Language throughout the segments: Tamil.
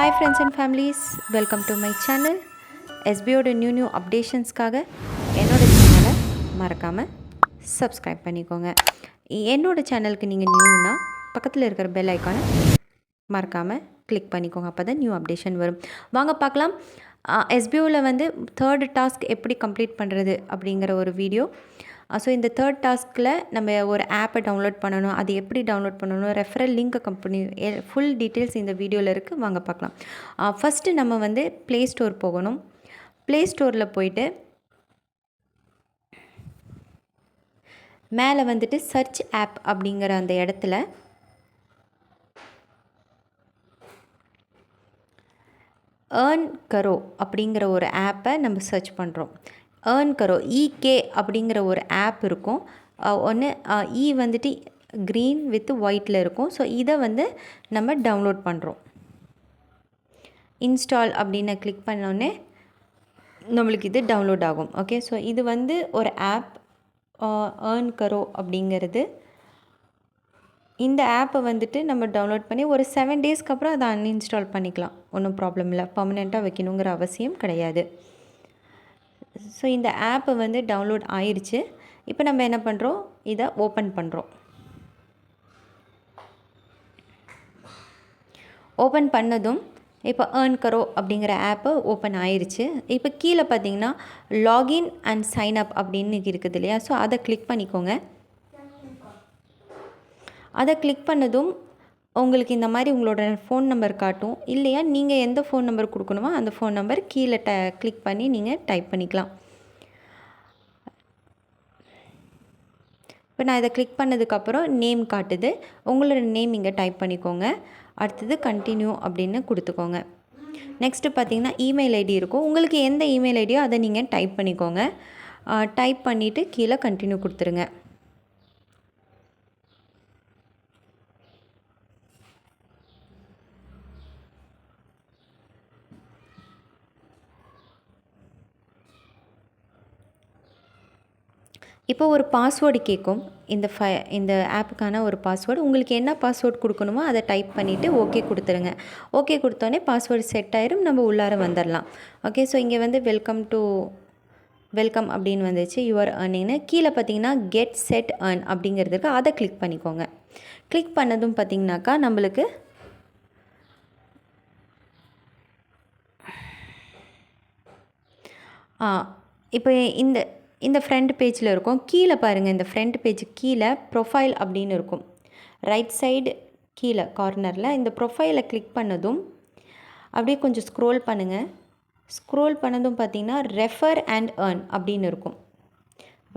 Hi friends and families, welcome to my channel. எஸ்பியோட நியூ அப்டேஷன்ஸ்க்காக என்னோடய சேனலை மறக்காமல் சப்ஸ்கிரைப் பண்ணிக்கோங்க. என்னோடய சேனலுக்கு நீங்கள் நியூனா பக்கத்தில் இருக்கிற பெல் ஐக்கானை மறக்காமல் கிளிக் பண்ணிக்கோங்க. அப்போ தான் நியூ அப்டேஷன் வரும். வாங்க பார்க்கலாம். எஸ்பிஓவில் வந்து 3rd டாஸ்க் எப்படி கம்ப்ளீட் பண்ணுறது அப்படிங்கிற ஒரு வீடியோ. ஸோ இந்த 3rd டாஸ்கில் நம்ம ஒரு ஆப்பை டவுன்லோட் பண்ணணும். அது எப்படி டவுன்லோட் பண்ணணும், referral link company full details இந்த வீடியோவில் இருக்குது. வாங்க பார்க்கலாம். ஃபஸ்ட்டு நம்ம வந்து ப்ளே ஸ்டோர் போகணும். ப்ளே ஸ்டோரில் போயிட்டு மேலே வந்துட்டு சர்ச் ஆப் அப்படிங்கிற அந்த இடத்துல ஏர்ன் கரோ அப்படிங்கிற ஒரு ஆப்பை நம்ம சர்ச் பண்ணுறோம். ஏர்ன் கரோ இகே அப்படிங்கிற ஒரு ஆப் இருக்கும். ஒன்று வந்துட்டு க்ரீன் வித் ஒயிட்டில் இருக்கும். ஸோ இதை வந்து நம்ம டவுன்லோட் பண்ணுறோம். இன்ஸ்டால் அப்படின்னு கிளிக் பண்ணோடனே நம்மளுக்கு இது டவுன்லோட் ஆகும். ஓகே, ஸோ இது வந்து ஒரு ஆப் ஏர்ன் கரோ அப்படிங்கிறது. இந்த ஆப்பை வந்துட்டு நம்ம டவுன்லோட் பண்ணி ஒரு 7 டேஸ்க்கு அப்புறம் அதை அன்இன்ஸ்டால் பண்ணிக்கலாம். ஒன்றும் ப்ராப்ளம் இல்லை. பர்மனெண்ட்டாக வைக்கணுங்கிற அவசியம் கிடையாது. ஸோ இந்த ஆப்பை வந்து டவுன்லோட் ஆயிடுச்சு. இப்போ நம்ம என்ன பண்ணுறோம், இதை ஓப்பன் பண்ணுறோம். ஓப்பன் பண்ணதும் இப்போ ஏர்ன் கரோ அப்படிங்கிற ஆப்பை ஓப்பன் ஆயிடுச்சு. இப்போ கீழே பார்த்தீங்கன்னா லாகின் அண்ட் சைன் அப் அப்படின்னு இருக்குது இல்லையா? ஸோ அதை கிளிக் பண்ணிக்கோங்க. அதை கிளிக் பண்ணதும் உங்களுக்கு இந்த மாதிரி உங்களோட ஃபோன் நம்பர் காட்டும். இல்லையா நீங்கள் எந்த ஃபோன் நம்பர் கொடுக்கணுமோ அந்த ஃபோன் நம்பர் கீழே கிளிக் பண்ணி நீங்கள் டைப் பண்ணிக்கலாம். இப்போ நான் இதை கிளிக் பண்ணதுக்கப்புறம் நேம் காட்டுது. உங்களோட நேம் இங்கே டைப் பண்ணிக்கோங்க. அடுத்தது கண்டினியூ அப்படின்னு கொடுத்துக்கோங்க. நெக்ஸ்ட்டு பார்த்தீங்கன்னா இமெயில் ஐடி இருக்கும். உங்களுக்கு எந்த இமெயில் ஐடியோ அதை நீங்கள் டைப் பண்ணிக்கோங்க. டைப் பண்ணிவிட்டு கீழே கண்டினியூ கொடுத்துருங்க. இப்போ ஒரு பாஸ்வேர்டு கேட்கும். இந்த ஆப்புக்கான ஒரு பாஸ்வேர்டு. உங்களுக்கு என்ன பாஸ்வேர்டு கொடுக்கணுமோ அதை டைப் பண்ணிவிட்டு ஓகே கொடுத்துருங்க. ஓகே கொடுத்தோன்னே பாஸ்வேர்டு செட் ஆயிரும். நம்ம உள்ளார வந்துடலாம். ஓகே, ஸோ இங்கே வந்து வெல்கம் அப்படின்னு வந்துச்சு. யுவர் ஏர்னிங்னு கீழே பார்த்தீங்கன்னா கெட் செட் ஏர்ன் அப்படிங்கிறதுக்கு அதை கிளிக் பண்ணிக்கோங்க. கிளிக் பண்ணதும் பார்த்தீங்கன்னாக்கா நம்மளுக்கு இப்போ இந்த ஃப்ரண்ட் பேஜில் இருக்கும். கீழே பாருங்கள், இந்த ஃப்ரண்ட் பேஜுக்கு கீழே ப்ரொஃபைல் அப்படின்னு இருக்கும். ரைட் சைடு கீழே கார்னரில் இந்த ப்ரொஃபைலை கிளிக் பண்ணதும் அப்படியே கொஞ்சம் ஸ்க்ரோல் பண்ணுங்கள். ஸ்க்ரோல் பண்ணதும் பார்த்திங்கன்னா ரெஃபர் அண்ட் ஏர்ன் அப்படின்னு இருக்கும்.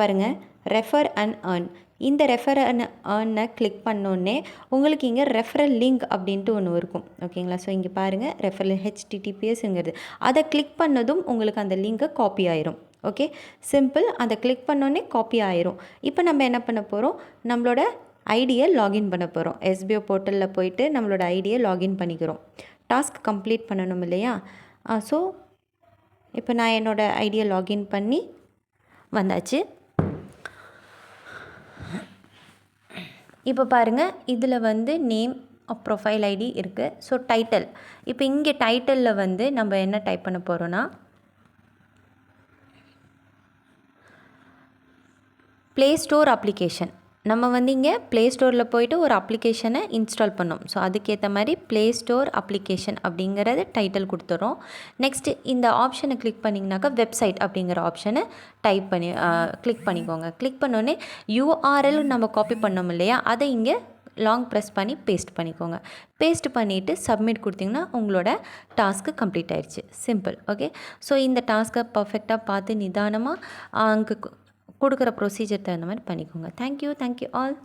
பாருங்கள், ரெஃபர் அண்ட் ஏர்ன். இந்த ரெஃபர் அண்ட் ஏர்னை கிளிக் பண்ணோடனே உங்களுக்கு இங்கே ரெஃபரல் லிங்க் அப்படின்ட்டு ஒன்று இருக்கும். ஓகேங்களா? ஸோ இங்கே பாருங்கள், ரெஃபரல் HTTPSங்கிறது. அதை கிளிக் பண்ணதும் உங்களுக்கு அந்த லிங்கை காப்பி ஆயிரும். Okay, simple. அதை கிளிக் பண்ணோன்னே காப்பி ஆயிரும். இப்போ நம்ம என்ன பண்ண போகிறோம், நம்மளோட ஐடியை லாகின் பண்ண போகிறோம். எஸ்பிஓ போர்ட்டலில் போயிட்டு நம்மளோட ஐடியை லாகின் பண்ணிக்கிறோம். டாஸ்க் கம்ப்ளீட் பண்ணணும் இல்லையா? ஸோ இப்போ நான் என்னோடய ஐடியை லாகின் பண்ணி வந்தாச்சு. இப்போ பாருங்கள், இதில் வந்து நேம் ப்ரொஃபைல் ஐடி இருக்குது. ஸோ டைட்டில், இப்போ இங்கே டைட்டிலில் வந்து நம்ம என்ன டைப் பண்ண போகிறோன்னா ப்ளே ஸ்டோர் அப்ளிகேஷன். நம்ம வந்து இங்கே ப்ளே ஸ்டோரில் போய்ட்டு ஒரு அப்ளிகேஷனை இன்ஸ்டால் பண்ணோம். ஸோ அதுக்கேற்ற மாதிரி ப்ளே ஸ்டோர் அப்ளிகேஷன் அப்படிங்கிறது டைட்டில் கொடுத்துறோம். நெக்ஸ்ட்டு இந்த ஆப்ஷனை கிளிக் பண்ணிங்கனாக்கா வெப்சைட் அப்படிங்கிற ஆப்ஷனை கிளிக் பண்ணிக்கோங்க. கிளிக் பண்ணோன்னே URL நம்ம காப்பி பண்ணோம் இல்லையா, அதை இங்கே லாங் ப்ரெஸ் பண்ணி பேஸ்ட் பண்ணிக்கோங்க. பேஸ்ட் பண்ணிவிட்டு சப்மிட் கொடுத்திங்கன்னா உங்களோட டாஸ்க்கு கம்ப்ளீட் ஆயிடுச்சு. சிம்பிள். ஓகே, ஸோ இந்த டாஸ்க்கை பர்ஃபெக்டாக பார்த்து நிதானமாக அங்கே கொடுக்குற ப்ரொசீஜர் தகுந்த மாதிரி பண்ணிக்கோங்க. Thank you all.